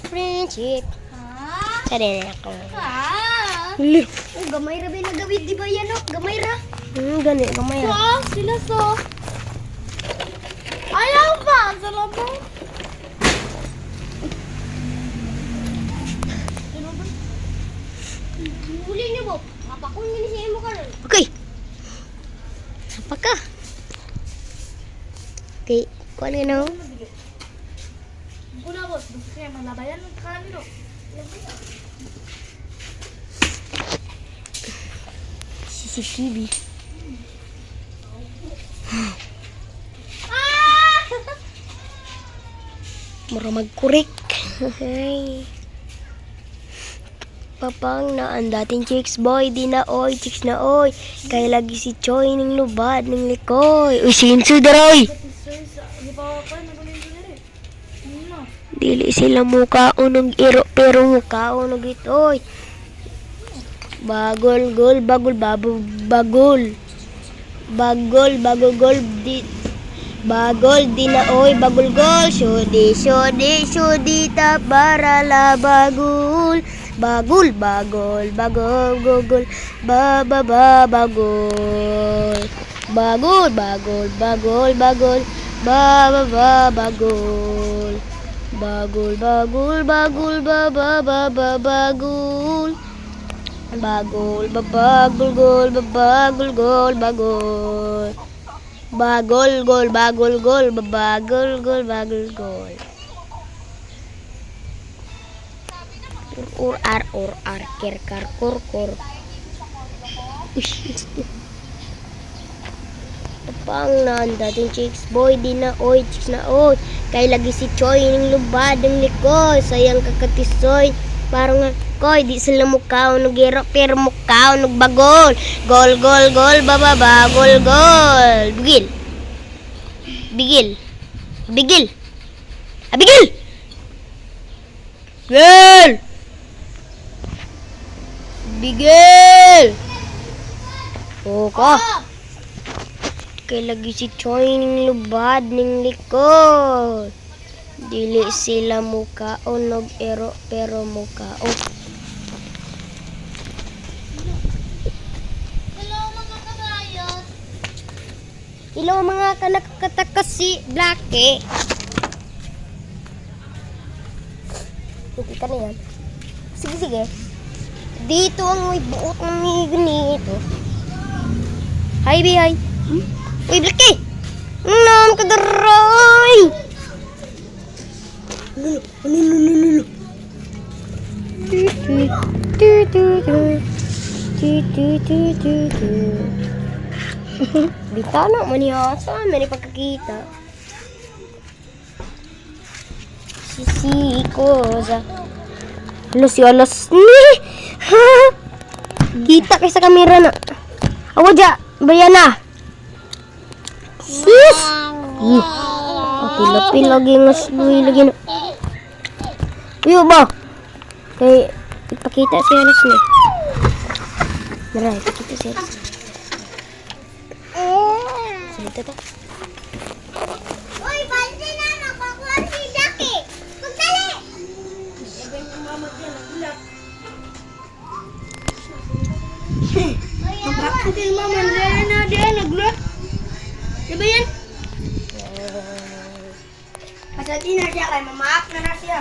friendship. Sa din ako. Gamay ra ba na gawid di ba yan, no? Gamay ra. Gani, gamay ra. Sila so. Ayaw ba? Salamat. Huli niyo mo. Mapakon niyo siya mo karon. Okay. Apa ka? Okay, kuha na no? Kuna boss, gusto kaya malabayan ng kanino. CCTV. Mura magkurik. Papang na ang dating chicks boy, di na oy, chicks na oy. Kaya lagi si Choy ng lubad ng likoy. Uy, sinso daroy! Dili sila mukha unog iro pero mukha unog itoy. Bagol gol bagol babu bagol. Bagol bagol gol di bagol di na oy bagol gol. Shudi ta para la bagol. Bagol bagol bagol gogol ba bagol. Bagol bagol bagol bagol ba bagol. Bagul bagul bagul bagul bagul bagul gol bagul gol bagul bagul gol bagul gol bagul gol bagul gol ur ar kir kar kur kur pang nan dating chicks boy di na oy chicks na oy kay lagi si Choy ning lubad ng likoy sayang kakatisoy parang koy di sila mukha unog iro pero mukha unog bagol gol gol gol bababa gol gol bigil bigil bigil abigil gol bigil oh ko kay lagi si Choy ning lubad ning likod. Dili sila muka unog ero pero muka o. Hello mga kabayot. Hello mga kanakatakas si Blackie. Hindi ka na yan. Sige sige. Dito ang may buot ng ganito. Hi bi hi. Uy, Blackie! Anong ka daroy? Lulu. Bita na, manihasan. May pagkakita. Sisi koza. Alas si alas ni. Gita kay sa kamera na. Awa dya, bayana. Sis! Pila-pila lagi nga sluy lagi na. Uyo ba? Kaya ipakita si Alas ni. Mara, ipakita si Alas. Salita ta. Uy, balde na nakakuha si Jackie. Magdali! Sabi ng mama dyan, nagulat. Sabi ng mama dyan, nagulat. Diba yan? Pasati na siya kay mamaak na siya.